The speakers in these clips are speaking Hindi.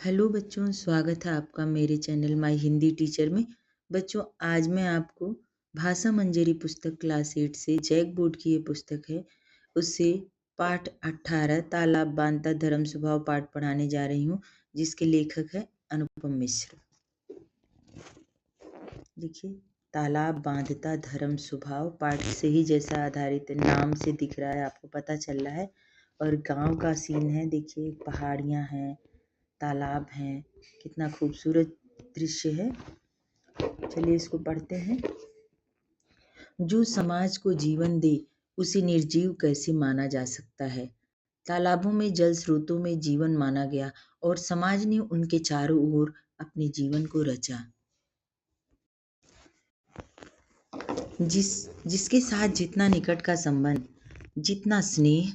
हेलो बच्चों, स्वागत है आपका मेरे चैनल माय हिंदी टीचर में। बच्चों, आज मैं आपको भाषा मंजरी पुस्तक क्लास 8 से जैक बोर्ड की ये पुस्तक है, उससे पाठ 18 तालाब बांधता धर्म स्वभाव पाठ पढ़ाने जा रही हूँ, जिसके लेखक है अनुपम मिश्र। देखिए, तालाब बांधता धर्म स्वभाव पाठ से ही जैसा आधारित नाम से दिख रहा है, आपको पता चल रहा है। और गांव का सीन है। देखिए, पहाड़ियाँ हैं, तालाब हैं, कितना खूबसूरत दृश्य है। चलिए इसको पढ़ते हैं। जो समाज को जीवन दे उसे निर्जीव कैसे माना जा सकता है। तालाबों में जल स्रोतों में जीवन माना गया और समाज ने उनके चारों ओर अपने जीवन को रचा। जिसके साथ जितना निकट का संबंध, जितना स्नेह,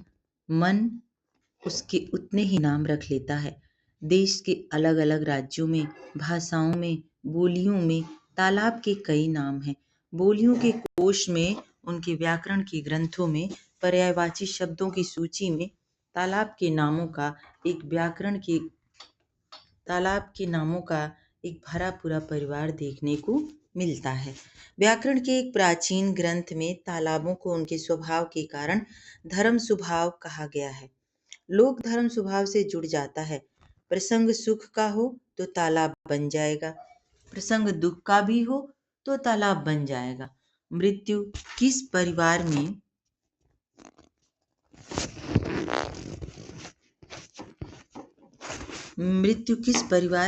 मन उसके उतने ही नाम रख लेता है। देश के अलग अलग राज्यों में, भाषाओं में, बोलियों में तालाब के कई नाम हैं। बोलियों के कोश में, उनके व्याकरण के ग्रंथों में, पर्यायवाची शब्दों की सूची में तालाब के नामों का एक भरा पूरा परिवार देखने को मिलता है। व्याकरण के एक प्राचीन ग्रंथ में तालाबों को उनके स्वभाव के कारण धर्म स्वभाव कहा गया है। लोक धर्म स्वभाव से जुड़ जाता है। प्रसंग सुख का हो तो तालाब बन जाएगा, प्रसंग दुख का भी हो तो तालाब बन जाएगा। मृत्यु किस परिवार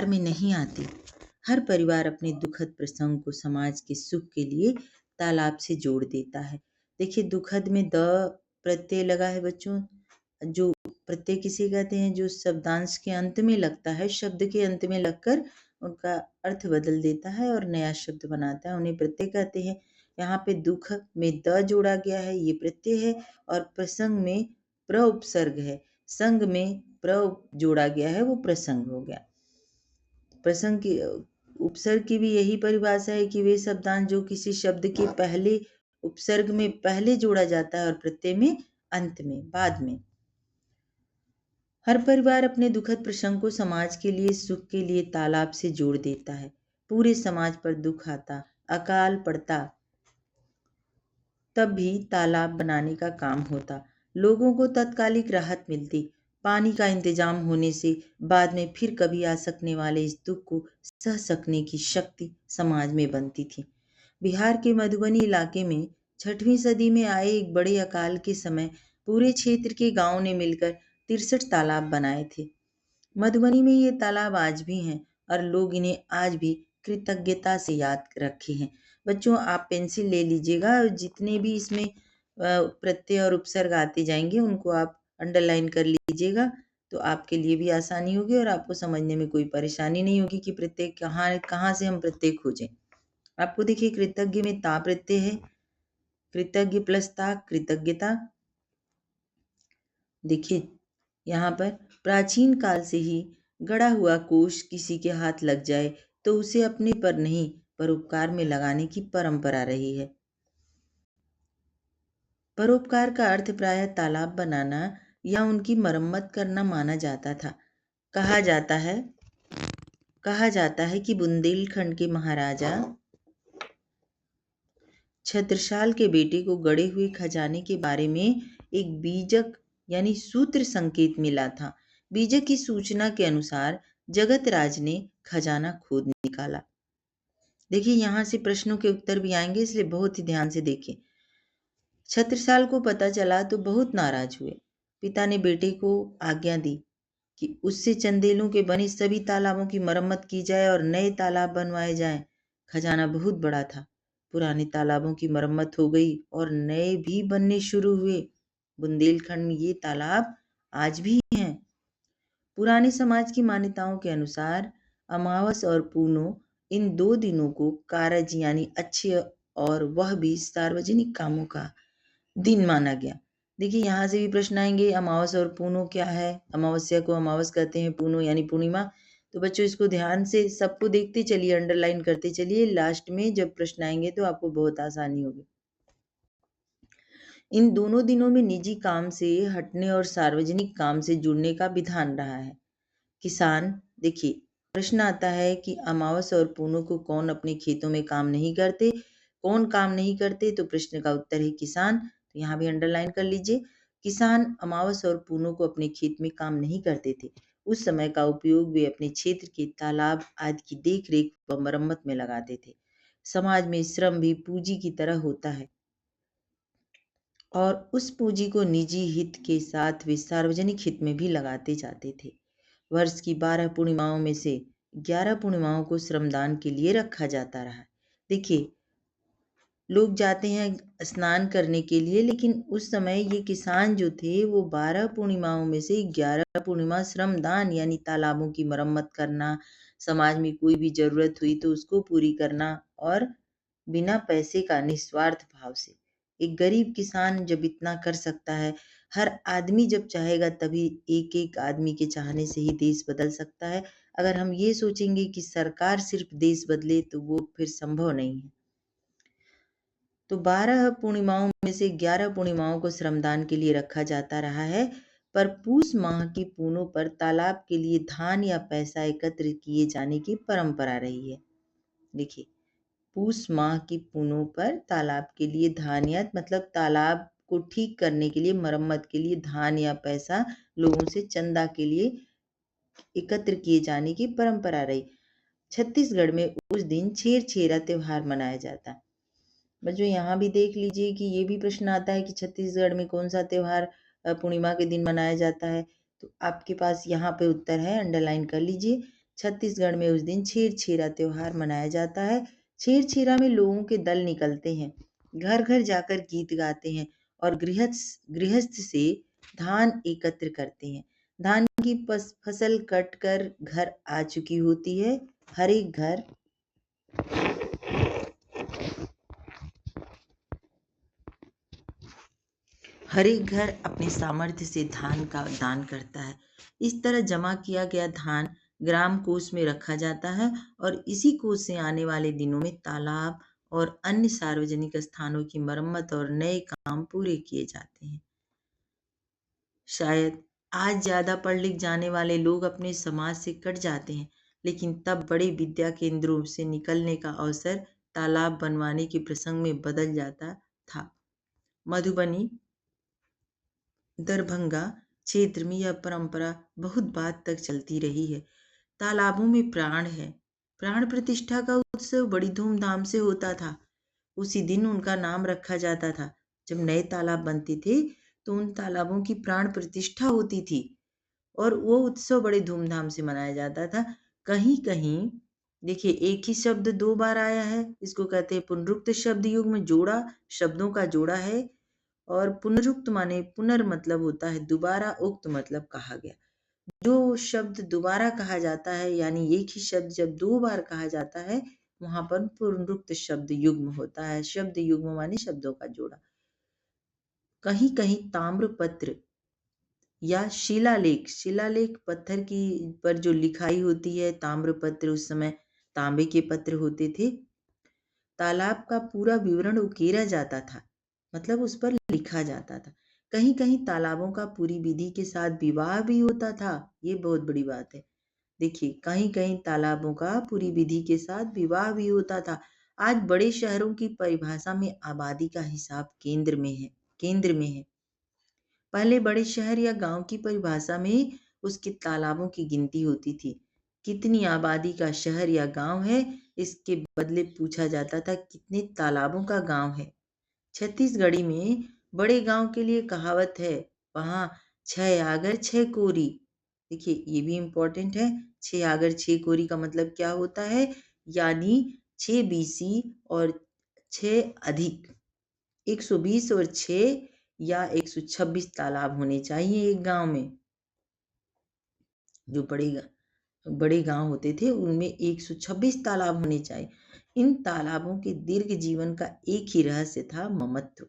में नहीं आती। हर परिवार अपने दुखद प्रसंग को समाज के सुख के लिए तालाब से जोड़ देता है। देखिए, दुखद में द प्रत्यय लगा है बच्चों। जो प्रत्यय किसे कहते हैं? जो शब्दांश के अंत में लगता है, शब्द के अंत में लगकर उनका अर्थ बदल देता है और नया शब्द बनाता है, उन्हें प्रत्यय कहते हैं। यहाँ पे दुख में द जोड़ा गया है, ये प्रत्यय है। और प्रसंग में प्र उपसर्ग है, संग में प्र जोड़ा गया है, वो प्रसंग हो गया। प्रसंग की उपसर्ग की भी यही परिभाषा है कि वे शब्दांश जो किसी शब्द के पहले उपसर्ग में पहले जोड़ा जाता है और प्रत्यय में अंत में, बाद में। हर परिवार अपने दुखद प्रसंग को समाज के लिए, सुख के लिए तालाब से जोड़ देता है। पूरे समाज पर दुख आता, अकाल पड़ता, तब भी तालाब बनाने का काम होता। लोगों को तत्कालिक राहत मिलती। पानी का इंतजाम होने से बाद में फिर कभी आ सकने वाले इस दुख को सह सकने की शक्ति समाज में बनती थी। बिहार के मधुबनी इलाके में 6वीं सदी में आए एक बड़े अकाल के समय पूरे क्षेत्र के गांवों ने मिलकर 63 तालाब बनाए थे। मधुबनी में ये तालाब आज भी हैं और लोग इन्हें आज भी कृतज्ञता से याद रखे हैं। बच्चों, आप पेंसिल ले लीजिएगा और जितने भी इसमें प्रत्यय और उपसर्ग आते जाएंगे उनको आप अंडरलाइन कर लीजिएगा, तो आपके लिए भी आसानी होगी और आपको समझने में कोई परेशानी नहीं होगी कि प्रत्यय कहाँ कहाँ से हम प्रत्यय खोजें। आपको देखिए, कृतज्ञ में ता प्रत्यय है, कृतज्ञ प्लस ता कृतज्ञता। देखिए, यहाँ पर प्राचीन काल से ही गढ़ा हुआ कोश किसी के हाथ लग जाए तो उसे अपने पर नहीं परोपकार में लगाने की परंपरा रही है। परोपकार का अर्थ प्रायः तालाब बनाना या उनकी मरम्मत करना माना जाता था। कहा जाता है कि बुंदेलखंड के महाराजा छत्रसाल के बेटे को गड़े हुए खजाने के बारे में एक बीजक यानी सूत्र संकेत मिला था। बीजक की सूचना के अनुसार जगत राज ने खजाना खोद निकाला। देखिए, यहाँ से प्रश्नों के उत्तर भी आएंगे, इसलिए बहुत ही ध्यान से देखें। छत्रसाल को पता चला तो बहुत नाराज हुए। पिता ने बेटे को आज्ञा दी कि उससे चंदेलों के बने सभी तालाबों की मरम्मत की जाए और नए तालाब बनवाए जाएं। खजाना बहुत बड़ा था। पुराने तालाबों की मरम्मत हो गई और नए भी बनने शुरू हुए। बुंदेलखंड में ये तालाब आज भी हैं। पुराने समाज की मान्यताओं के अनुसार अमावस और पूनो, इन 2 दिनों को कारज यानी अच्छे और वह भी सार्वजनिक कामों का दिन माना गया। देखिए, यहाँ से भी प्रश्न आएंगे, अमावस और पूनो क्या है? अमावस्या को अमावस कहते हैं, पूनो यानी पूर्णिमा। तो बच्चों, इसको ध्यान से सबको देखते चलिए, अंडरलाइन करते चलिए। लास्ट में जब प्रश्न आएंगे तो आपको बहुत आसानी होगी। इन दोनों दिनों में निजी काम से हटने और सार्वजनिक काम से जुड़ने का विधान रहा है। किसान, देखिए, प्रश्न आता है कि अमावस और पूनम को कौन अपने खेतों में काम नहीं करते? कौन काम नहीं करते? तो प्रश्न का उत्तर है किसान। तो यहाँ भी अंडरलाइन कर लीजिए। किसान अमावस और पूनम को अपने खेत में काम नहीं करते थे। उस समय का उपयोग वे अपने क्षेत्र के तालाब आदि की देख रेख व मरम्मत में लगाते थे। समाज में श्रम भी पूंजी की तरह होता है और उस पूंजी को निजी हित के साथ वे सार्वजनिक हित में भी लगाते जाते थे। वर्ष की 12 पूर्णिमाओं में से 11 पूर्णिमाओं को श्रमदान के लिए रखा जाता रहा। देखिए, लोग जाते हैं स्नान करने के लिए, लेकिन उस समय ये किसान जो थे वो 12 पूर्णिमाओं में से 11 पूर्णिमा श्रमदान यानी तालाबों की मरम्मत करना, समाज में कोई भी जरूरत हुई तो उसको पूरी करना और बिना पैसे का निस्वार्थ भाव से। एक गरीब किसान जब इतना कर सकता है, हर आदमी जब चाहेगा तभी एक एक आदमी के चाहने से ही देश बदल सकता है। अगर हम ये सोचेंगे कि सरकार सिर्फ देश बदले तो वो फिर संभव नहीं है। तो 12 पूर्णिमाओं में से 11 पूर्णिमाओं को श्रमदान के लिए रखा जाता रहा है, पर पूस माह की पूनों पर तालाब के लिए धान या पैसा एकत्र किए जाने की परंपरा रही है। देखिए, पूस माह की पूनों पर तालाब के लिए धान या मतलब तालाब को ठीक करने के लिए, मरम्मत के लिए धान या पैसा लोगों से चंदा के लिए एकत्र किए जाने की परंपरा रही। छत्तीसगढ़ में उस दिन छेरछेरा त्योहार मनाया जाता है। बच्चों, यहाँ भी देख लीजिए कि ये भी प्रश्न आता है कि छत्तीसगढ़ में कौन सा त्योहार पूर्णिमा के दिन मनाया जाता है। तो आपके पास यहाँ पे उत्तर है, अंडरलाइन कर लीजिए। छत्तीसगढ़ में उस दिन छेरछेरा त्योहार मनाया जाता है। छेरछेरा में लोगों के दल निकलते हैं, घर घर जाकर गीत गाते हैं और गृहस्थ गृहस्थ से धान एकत्र करते हैं। धान की फसल कट कर घर आ चुकी होती है। हर एक घर हर एक घर अपने सामर्थ्य से धान का दान करता है। इस तरह जमा किया गया धान ग्राम कोष में रखा जाता है और इसी कोष से आने वाले दिनों में तालाब और अन्य सार्वजनिक स्थानों की मरम्मत और नए काम पूरे किए जाते हैं। शायद आज ज्यादा पढ़ लिख जाने वाले लोग अपने समाज से कट जाते हैं, लेकिन तब बड़े विद्या केंद्रों से निकलने का अवसर तालाब बनवाने के प्रसंग में बदल जाता था। मधुबनी, दरभंगा क्षेत्र में यह परंपरा बहुत बाद तक चलती रही है। तालाबों में प्राण है। प्राण प्रतिष्ठा का उत्सव बड़ी धूमधाम से होता था। उसी दिन उनका नाम रखा जाता था। जब नए तालाब बनते थे तो उन तालाबों की प्राण प्रतिष्ठा होती थी और वो उत्सव बड़े धूमधाम से मनाया जाता था। कहीं कहीं देखिए, एक ही शब्द दो बार आया है, इसको कहते हैं पुनरुक्त शब्द युग में जोड़ा, शब्दों का जोड़ा है। और पुनरुक्त माने पुनर् मतलब होता है दोबारा, उक्त मतलब कहा गया। जो शब्द दोबारा कहा जाता है यानी एक ही शब्द जब दो बार कहा जाता है, वहां पर पुनरुक्त शब्द युग्म होता है। शब्द युग्म माने शब्दों का जोड़ा। कहीं कहीं ताम्रपत्र या शिलालेख, शिलालेख पत्थर की पर जो लिखाई होती है, ताम्रपत्र उस समय तांबे के पत्र होते थे। तालाब का पूरा विवरण उकेरा जाता था, मतलब उस पर लिखा जाता था। कहीं कहीं तालाबों का पूरी विधि के साथ विवाह भी होता था। ये बहुत बड़ी बात है। देखिए, कहीं कहीं तालाबों का पूरी विधि के साथ विवाह भी होता था। आज बड़े शहरों की परिभाषा में आबादी का हिसाब केंद्र में है। पहले बड़े शहर या गांव की परिभाषा में उसके तालाबों की गिनती होती थी। कितनी आबादी का शहर या गांव है, इसके बदले पूछा जाता था कितने तालाबों का गांव है। छत्तीसगढ़ी में बड़े गांव के लिए कहावत है, वहां 6 आगर 6 कोरी। देखिए, ये भी इंपॉर्टेंट है। 6 आगर 6 कोरी का मतलब क्या होता है, यानी 6 BC और 6 अधिक 120 और 6 या 126 तालाब होने चाहिए एक गांव में। जो बड़े गांव होते थे उनमें 126 तालाब होने चाहिए। इन तालाबों के दीर्घ जीवन का एक ही रहस्य था, ममत्व।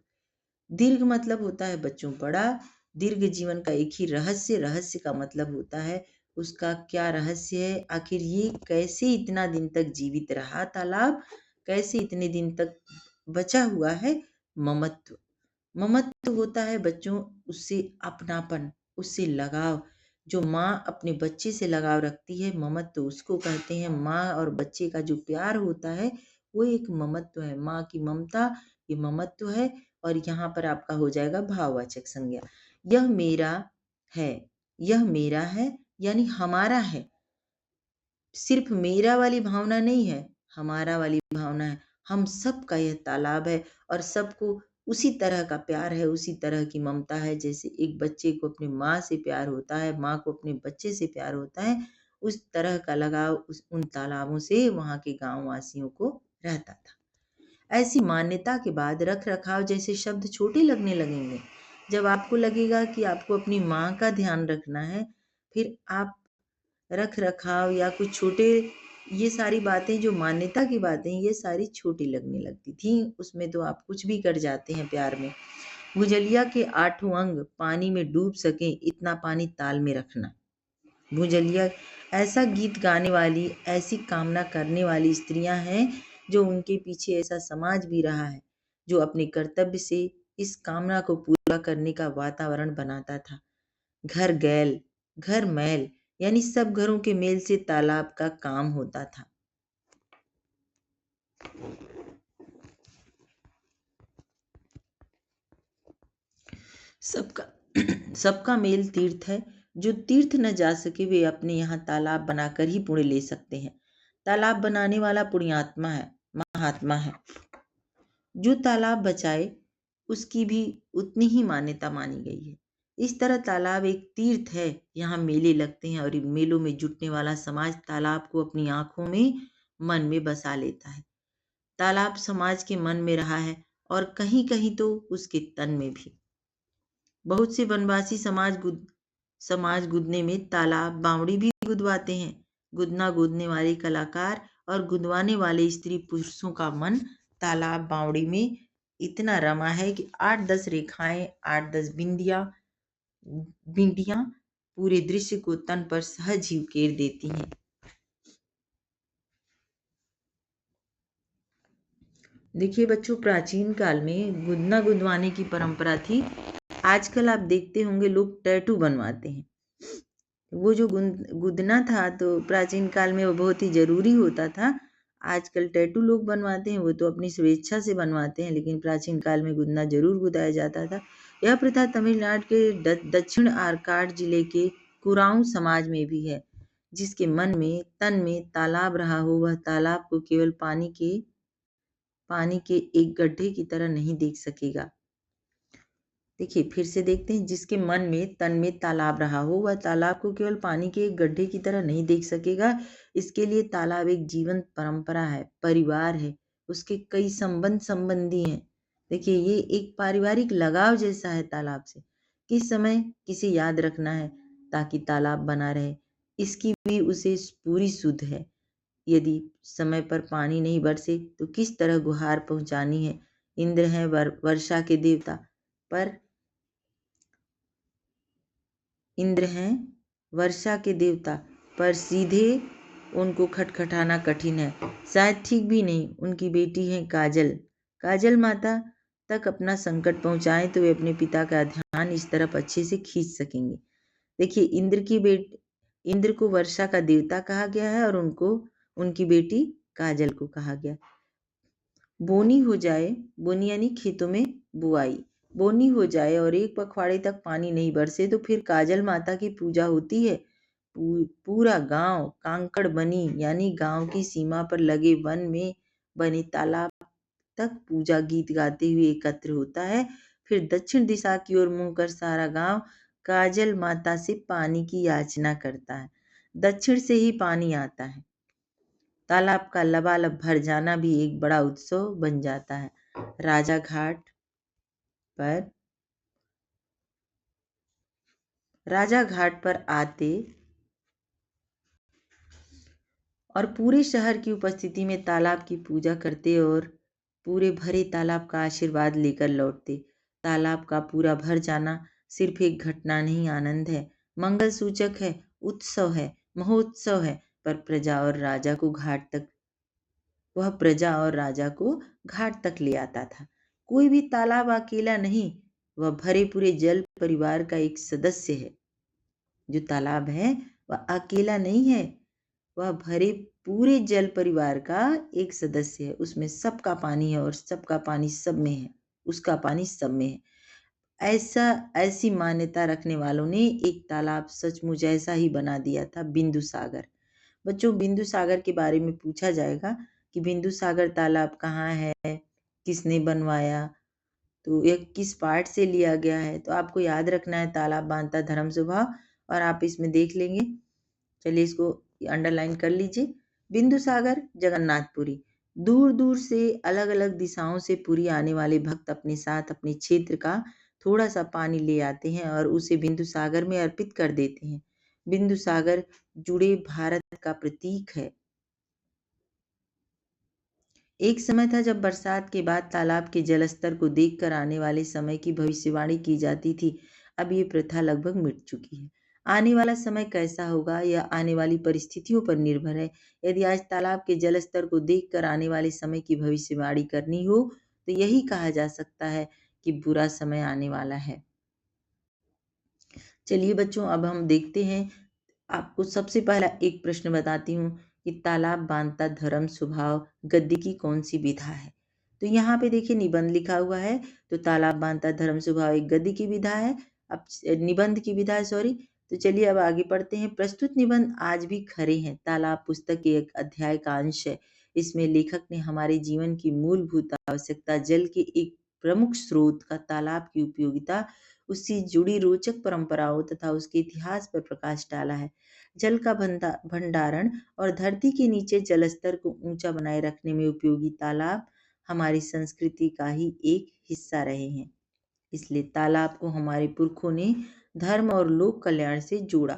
दीर्घ मतलब होता है बच्चों बड़ा, दीर्घ जीवन का एक ही रहस्य, रहस्य का मतलब होता है उसका क्या रहस्य है, आखिर ये कैसे इतना दिन तक जीवित रहा तालाब, कैसे इतने दिन तक बचा हुआ है। ममत्व, ममत्व होता है बच्चों उससे अपनापन, उससे लगाव। जो माँ अपने बच्चे से लगाव रखती है, ममत्व उसको कहते हैं। माँ और बच्चे का जो प्यार होता है वो एक ममत्व है। माँ की ममता ये ममत्व है। और यहाँ पर आपका हो जाएगा भाववाचक संज्ञा। यह मेरा है, यह मेरा है यानी हमारा है। सिर्फ मेरा वाली भावना नहीं है, हमारा वाली भावना है। हम सबका यह तालाब है और सबको उसी तरह का प्यार है, उसी तरह की ममता है। जैसे एक बच्चे को अपनी माँ से प्यार होता है, माँ को अपने बच्चे से प्यार होता है, उस तरह का लगाव उन तालाबों से वहाँ के गांव वासियों को रहता था। ऐसी मान्यता के बाद रख रखाव जैसे शब्द छोटे लगने लगेंगे। जब आपको लगेगा कि आपको अपनी माँ का ध्यान रखना है, फिर आप रख रखाव या कुछ छोटे, ये सारी बातें जो मान्यता की बातें ये सारी छोटी लगने लगती थी। उसमें तो आप कुछ भी कर जाते हैं प्यार में। भुजलिया के 8 अंग पानी में डूब सके इतना पानी ताल में रखना। भुजलिया ऐसा गीत गाने वाली, ऐसी कामना करने वाली स्त्रियां हैं जो उनके पीछे ऐसा समाज भी रहा है जो अपने कर्तव्य से इस कामना को पूरा करने का वातावरण बनाता था। घर गैल, घर मैल यानी सब घरों के मेल से तालाब का काम होता था। सबका सबका मेल तीर्थ है। जो तीर्थ न जा सके वे अपने यहाँ तालाब बनाकर ही पुण्य ले सकते हैं। तालाब बनाने वाला पुण्यात्मा है, महात्मा है। जो तालाब बचाए उसकी भी उतनी ही मान्यता मानी गई है। इस तरह तालाब एक तीर्थ है। यहाँ मेले लगते हैं और इन मेलों में जुटने वाला समाज तालाब को अपनी आंखों में, मन में बसा लेता है। तालाब समाज के मन में रहा है और कहीं कहीं तो उसके तन में भी। बहुत से वनवासी समाज गुदने में तालाब बावड़ी भी गुदवाते हैं। गुदना गुदने वाले कलाकार और गुदवाने वाले स्त्री पुरुषों का मन तालाब बावड़ी में इतना रमा है कि 8-10 रेखाएं, 8-10 बिंदियां पूरे दृश्य को तन पर सहज ही उकेर देती हैं। देखिए बच्चों, प्राचीन काल में गुदना गुदवाने की परंपरा थी। आजकल आप देखते होंगे लोग टैटू बनवाते हैं। वो जो गुदना था तो प्राचीन काल में वो बहुत ही जरूरी होता था। आजकल टैटू लोग बनवाते हैं, वो तो अपनी स्वेच्छा से बनवाते हैं, लेकिन प्राचीन काल में गुदना जरूर गुदाया जाता था। यह प्रथा तमिलनाडु के दक्षिण आर्काड जिले के कुराऊं समाज में भी है। जिसके मन में, तन में तालाब रहा हो, वह तालाब को केवल पानी के एक गड्ढे की तरह नहीं देख सकेगा। देखिए फिर से देखते हैं। जिसके मन में, तन में तालाब रहा हो, वह तालाब को केवल पानी के एक गड्ढे की तरह नहीं देख सकेगा। इसके लिए तालाब एक जीवंत परंपरा है, परिवार है, उसके कई संबंधी हैं। देखिए ये एक पारिवारिक लगाव जैसा है तालाब से। किस समय किसे याद रखना है ताकि तालाब बना रहे, इसकी भी उसे पूरी सुध है। यदि समय पर पानी नहीं बरसे तो किस तरह गुहार पहुंचानी है। इंद्र हैं वर्षा के देवता, पर इंद्र हैं वर्षा के देवता, पर सीधे उनको खटखटाना कठिन है। शायद ठीक भी नहीं। उनकी बेटी है काजल। काजल माता तक अपना संकट पहुंचाएं तो वे अपने पिता का ध्यान इस तरफ अच्छे से खींच सकेंगे। देखिए इंद्र को वर्षा का देवता कहा गया है और उनको, उनकी बेटी काजल को कहा गया। बोनी हो जाए, बोनी यानी खेतों में बुआई, बोनी हो जाए और 1 पखवाड़े तक पानी नहीं बरसे तो फिर काजल माता की पूजा होती है। पूरा गांव कांकड़ बनी यानी गांव की सीमा पर लगे वन में बने तालाब तक पूजा गीत गाते हुए एकत्र होता है। फिर दक्षिण दिशा की ओर मुंह कर सारा गांव काजल माता से पानी की याचना करता है। दक्षिण से ही पानी आता है। तालाब का लबालब भर जाना भी एक बड़ा उत्सव बन जाता है। राजा पर राजा घाट पर आते और पूरे शहर की उपस्थिति में तालाब की पूजा करते और पूरे भरे तालाब का आशीर्वाद लेकर लौटते। तालाब का पूरा भर जाना सिर्फ एक घटना नहीं, आनंद है, मंगल सूचक है, उत्सव है, महोत्सव है। पर वह प्रजा और राजा को घाट तक ले आता था। कोई भी तालाब अकेला नहीं, वह भरे पूरे जल परिवार का एक सदस्य है। जो तालाब है वह अकेला नहीं है, वह भरे पूरे जल परिवार का एक सदस्य है। उसमें सबका पानी है और सबका पानी सब में है, उसका पानी सब में है। ऐसी मान्यता रखने वालों ने एक तालाब सचमुच ऐसा ही बना दिया था, बिंदु सागर। बच्चों, बिंदु सागर के बारे में पूछा जाएगा कि बिंदु सागर तालाब कहाँ है, किसने बनवाया, तो यह किस पार्ट से लिया गया है। तो आपको याद रखना है तालाब बांधता धर्म स्वभाव, और आप इसमें देख लेंगे। चलिए इसको अंडरलाइन कर लीजिए। बिंदु सागर जगन्नाथपुरी। दूर दूर से अलग अलग दिशाओं से पुरी आने वाले भक्त अपने साथ अपने क्षेत्र का थोड़ा सा पानी ले आते हैं और उसे बिंदु सागर में अर्पित कर देते हैं। बिंदु सागर जुड़े भारत का प्रतीक है। एक समय था जब बरसात के बाद तालाब के जलस्तर को देखकर आने वाले समय की भविष्यवाणी की जाती थी। अब ये प्रथा लगभग मिट चुकी है। आने वाला समय कैसा होगा यह आने वाली परिस्थितियों पर निर्भर है। यदि आज तालाब के जलस्तर को देखकर आने वाले समय की भविष्यवाणी करनी हो तो यही कहा जा सकता है कि बुरा समय आने वाला है। चलिए बच्चों, अब हम देखते हैं। आपको सबसे पहला एक प्रश्न बताती हूँ कि तालाब बांधता धर्म स्वभाव गद्य की कौन सी विधा है। तो यहाँ पे देखिए निबंध लिखा हुआ है, तो तालाब बांधता धर्म स्वभाव एक गद्य की विधा है। अब निबंध की विधा है, सॉरी। तो चलिए अब आगे पढ़ते हैं। प्रस्तुत निबंध आज भी खरे हैं। तालाब पुस्तक के एक अध्याय का अंश है। इसमें लेखक ने हमारे जीवन की मूलभूत आवश्यकता जल के एक प्रमुख स्रोत का तालाब की उपयोगिता, उससे जुड़ी रोचक परंपराओं तथा उसके इतिहास पर प्रकाश डाला है। जल का भंडारण और धरती के नीचे जलस्तर को ऊंचा बनाए रखने में उपयोगी तालाब हमारी संस्कृति का ही एक हिस्सा रहे हैं। इसलिए तालाब को हमारे पुरखों ने धर्म और लोक कल्याण से जोड़ा।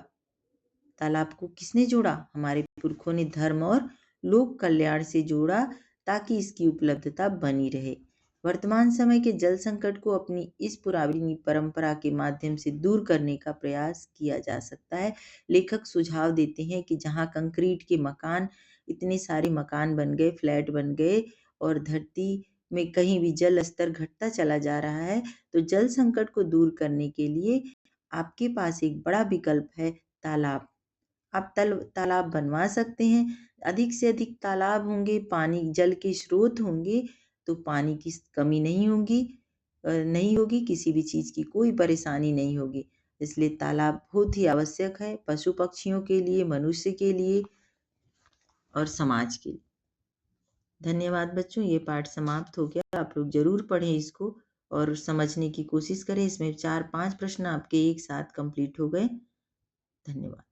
तालाब को किसने जोड़ा? हमारे पुरखों ने धर्म और लोक कल्याण से जोड़ा, ताकि इसकी उपलब्धता बनी रहे। वर्तमान समय के जल संकट को अपनी इस पुरानी परंपरा के माध्यम से दूर करने का प्रयास किया जा सकता है। लेखक सुझाव देते हैं कि जहां कंक्रीट के मकान, इतने सारे मकान बन गए, फ्लैट बन गए, और धरती में कहीं भी जल स्तर घटता चला जा रहा है, तो जल संकट को दूर करने के लिए आपके पास एक बड़ा विकल्प है, तालाब। आप तालाब बनवा सकते हैं। अधिक से अधिक तालाब होंगे, पानी जल के स्रोत होंगे, तो पानी की कमी नहीं होगी, किसी भी चीज़ की कोई परेशानी नहीं होगी। इसलिए तालाब बहुत ही आवश्यक है, पशु पक्षियों के लिए, मनुष्य के लिए और समाज के लिए। धन्यवाद बच्चों, ये पाठ समाप्त हो गया। आप लोग जरूर पढ़ें इसको और समझने की कोशिश करें। इसमें 4-5 प्रश्न आपके एक साथ कंप्लीट हो गए। धन्यवाद।